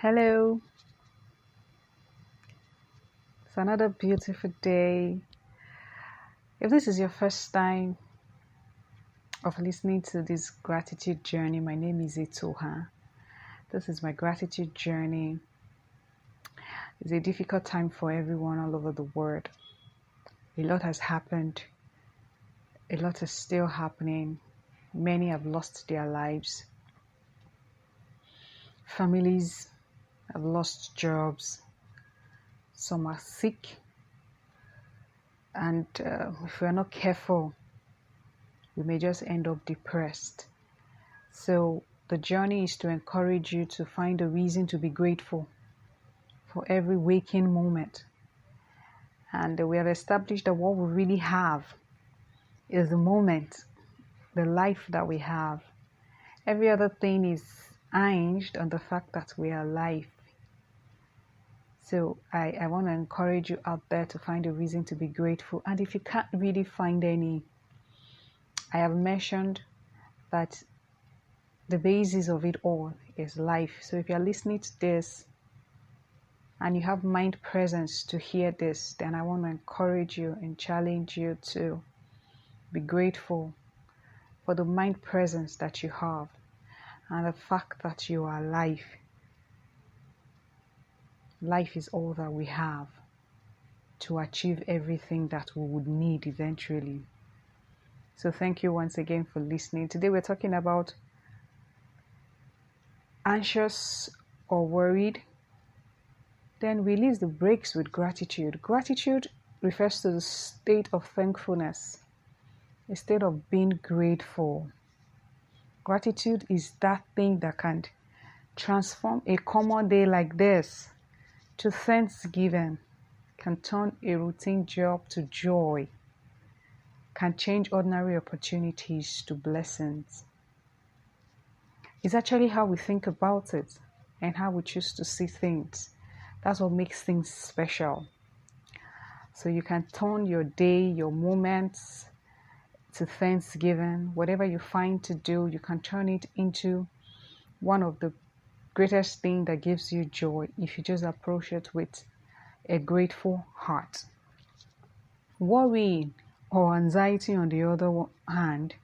Hello, it's another beautiful day. If this is your first time of listening to this gratitude journey, my name is Itoha. This is my gratitude journey. It's a difficult time for everyone all over the world. A lot has happened, a lot is still happening. Many have lost their lives. Families have lost jobs. Some are sick. And if we are not careful, we may just end up depressed. So the journey is to encourage you to find a reason to be grateful for every waking moment. And we have established that what we really have is the moment, the life that we have. Every other thing is hinged on the fact that we are alive. So I want to encourage you out there to find a reason to be grateful. And if you can't really find any, I have mentioned that the basis of it all is life. So if you're listening to this and you have mind presence to hear this, then I want to encourage you and challenge you to be grateful for the mind presence that you have and the fact that you are alive. Life is all that we have to achieve everything that we would need eventually. So thank you once again for listening. Today we're talking about anxious or worried. Then release the brakes with gratitude. Gratitude refers to the state of thankfulness, a state of being grateful. Gratitude is that thing that can transform a common day like this to thanksgiving, can turn a routine job to joy, can change ordinary opportunities to blessings. It's actually how we think about it and how we choose to see things. That's what makes things special. So you can turn your day, your moments to thanksgiving. Whatever you find to do, you can turn it into one of the greatest thing that gives you joy if you just approach it with a grateful heart. Worry or anxiety, on the other hand,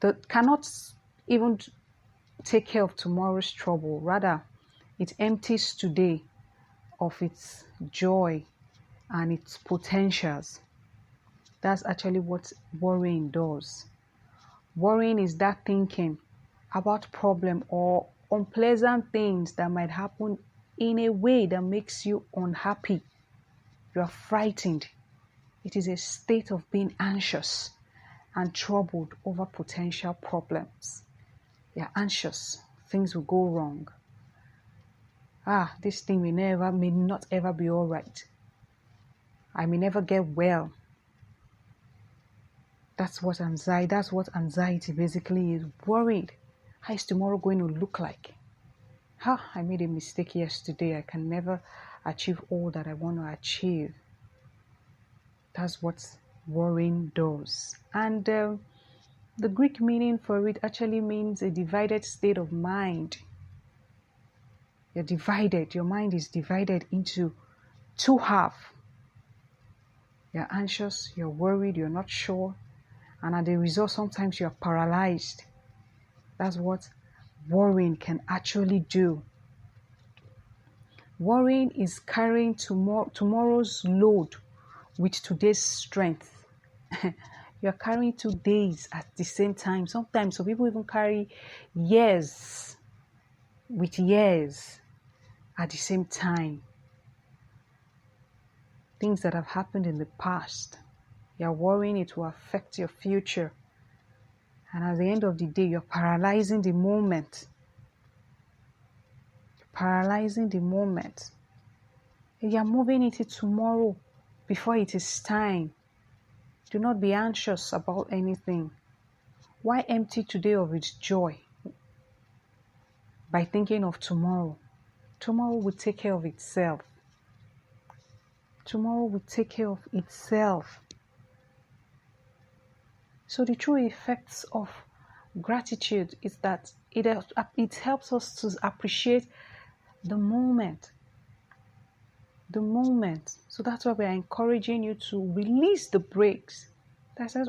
that cannot even take care of tomorrow's trouble. Rather, it empties today of its joy and its potentials. That's actually what worrying does. Worrying is that thinking about problem or unpleasant things that might happen in a way that makes you unhappy. You are frightened. It is a state of being anxious and troubled over potential problems. You are anxious. Things will go wrong. This thing may not ever be all right. I may never get well. That's what anxiety basically is. Worried. How is tomorrow going to look like? I made a mistake yesterday. I can never achieve all that I want to achieve. That's what worrying does. And the Greek meaning for it actually means a divided state of mind. You're divided. Your mind is divided into two halves. You're anxious, you're worried, you're not sure. And as a result, sometimes you're paralyzed. That's what worrying can actually do. Worrying is carrying tomorrow's load with today's strength. You're carrying 2 days at the same time. Sometimes some people even carry years with years at the same time. Things that have happened in the past. You're worrying it will affect your future. And at the end of the day, you're paralyzing the moment. Paralyzing the moment. You're moving into tomorrow before it is time. Do not be anxious about anything. Why empty today of its joy by thinking of tomorrow? Tomorrow will take care of itself. Tomorrow will take care of itself. So the true effects of gratitude is that it helps us to appreciate the moment. The moment. So that's why we're encouraging you to release the brakes. As I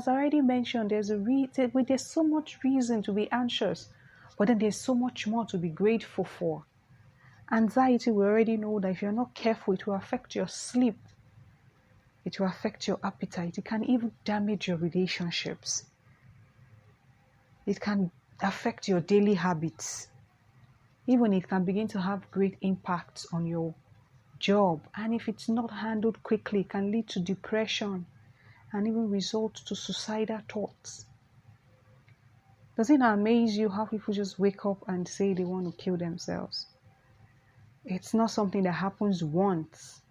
already mentioned, there's so much reason to be anxious, but then there's so much more to be grateful for. Anxiety, we already know that if you're not careful, it will affect your sleep. It will affect your appetite. It can even damage your relationships. It can affect your daily habits. Even it can begin to have great impacts on your job. And if it's not handled quickly, it can lead to depression and even result to suicidal thoughts. Doesn't it amaze you how people just wake up and say they want to kill themselves? It's not something that happens once.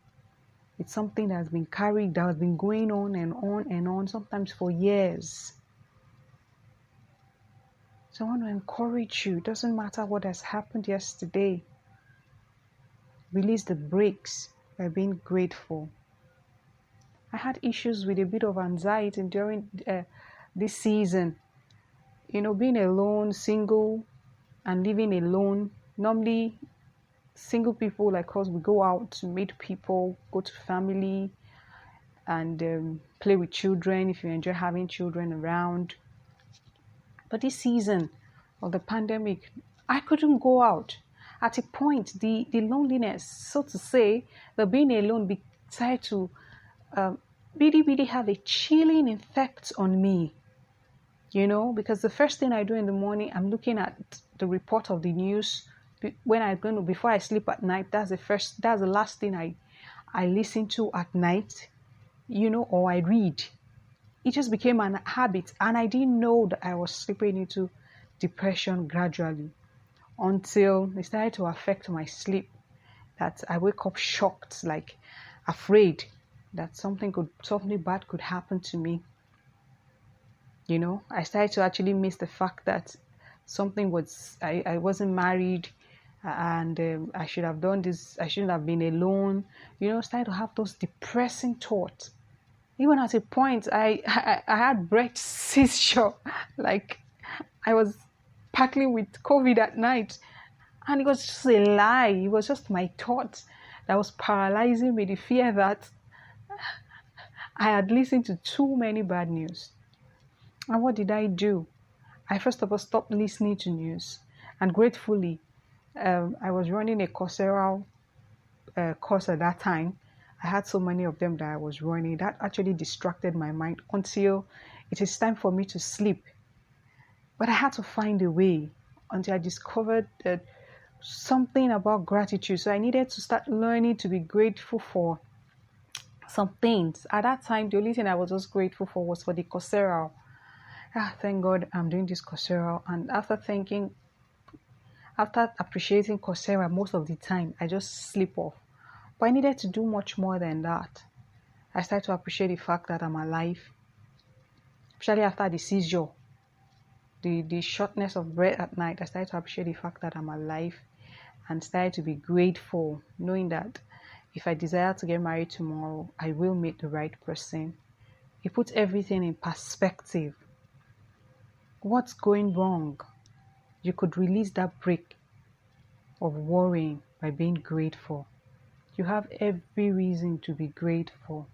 It's something that has been carried, that has been going on and on and on, sometimes for years. So I want to encourage you, it doesn't matter what has happened yesterday. Release the brakes by being grateful. I had issues with a bit of anxiety during this season. Being alone, single, and living alone. Normally, single people like us, we go out to meet people, go to family, and play with children if you enjoy having children around. But this season of the pandemic, I couldn't go out. At a point, the loneliness, so to say, the being alone decided to really have a chilling effect on me. Because the first thing I do in the morning, I'm looking at the report of the news. Before I sleep at night, that's the last thing I listen to at night, or I read. It just became an habit, and I didn't know that I was slipping into depression gradually until it started to affect my sleep, that I wake up shocked, like afraid that something bad could happen to me. I started to actually miss the fact that I wasn't married, and I should have done this. I shouldn't have been alone. Started to have those depressing thoughts. Even at a point, I had breath seizure, like I was battling with COVID at night, and it was just a lie. It was just my thoughts that was paralyzing me. The fear that I had listened to too many bad news. And what did I do? I first of all stopped listening to news, and gratefully, I was running a Coursera course at that time. I had so many of them that I was running. That actually distracted my mind until it is time for me to sleep. But I had to find a way until I discovered something about gratitude. So I needed to start learning to be grateful for some things. At that time, the only thing I was just grateful for was for the Coursera. Thank God I'm doing this Coursera. And after appreciating Coursera most of the time, I just slip off. But I needed to do much more than that. I started to appreciate the fact that I'm alive. Especially after the seizure, the shortness of breath at night, I started to appreciate the fact that I'm alive and started to be grateful, knowing that if I desire to get married tomorrow, I will meet the right person. It puts everything in perspective. What's going wrong? You could release that brake of worrying by being grateful. You have every reason to be grateful.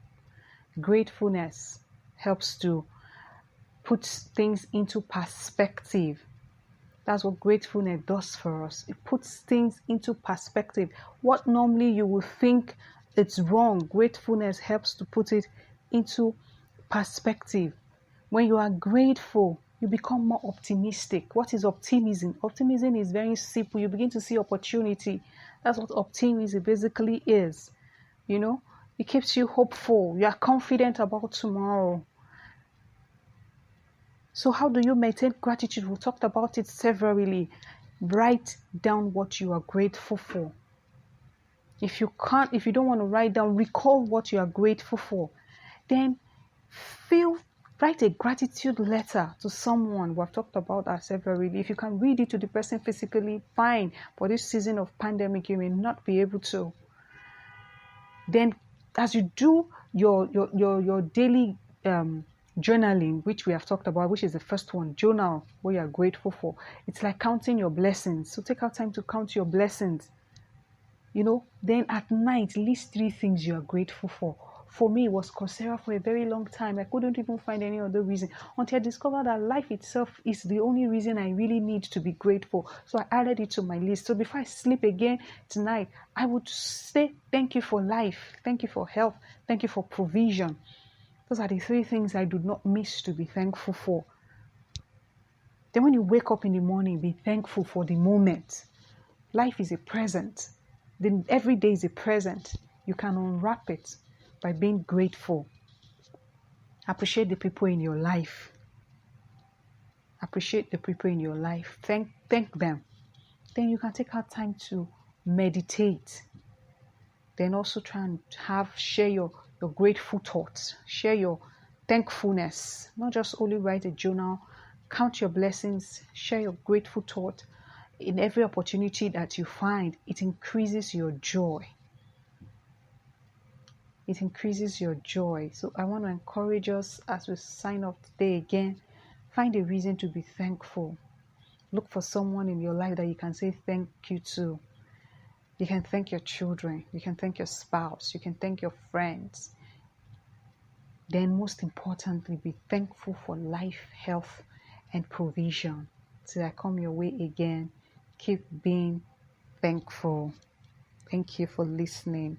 Gratefulness helps to put things into perspective. That's what gratefulness does for us. It puts things into perspective. What normally you would think it's wrong, gratefulness helps to put it into perspective. When you are grateful, you become more optimistic. What is optimism? Optimism is very simple. You begin to see opportunity. That's what optimism basically is. It keeps you hopeful. You are confident about tomorrow. So how do you maintain gratitude? We talked about it severally. Write down what you are grateful for. If you don't want to write down, recall what you are grateful for. Then write a gratitude letter to someone. We've talked about that severally. If you can read it to the person physically, fine. For this season of pandemic, you may not be able to. Then, as you do your daily Journaling, which we have talked about, which is the first one, journal what you are grateful for. It's like counting your blessings. So take out time to count your blessings. Then at night, list 3 things you are grateful for. For me, it was Coursera for a very long time. I couldn't even find any other reason until I discovered that life itself is the only reason I really need to be grateful. So I added it to my list. So before I sleep again tonight, I would say thank you for life, thank you for health, thank you for provision. Those are the 3 things I do not miss to be thankful for. Then when you wake up in the morning, be thankful for the moment. Life is a present. Then every day is a present. You can unwrap it by being grateful. Appreciate the people in your life. Appreciate the people in your life. Thank them. Then you can take out time to meditate. Then also try and share your grateful thoughts. Share your thankfulness. Not just only write a journal. Count your blessings. Share your grateful thought. In every opportunity that you find, it increases your joy. It increases your joy. So I want to encourage us as we sign off today again. Find a reason to be thankful. Look for someone in your life that you can say thank you to. You can thank your children. You can thank your spouse. You can thank your friends. Then most importantly, be thankful for life, health, and provision. Till I come your way again, keep being thankful. Thank you for listening.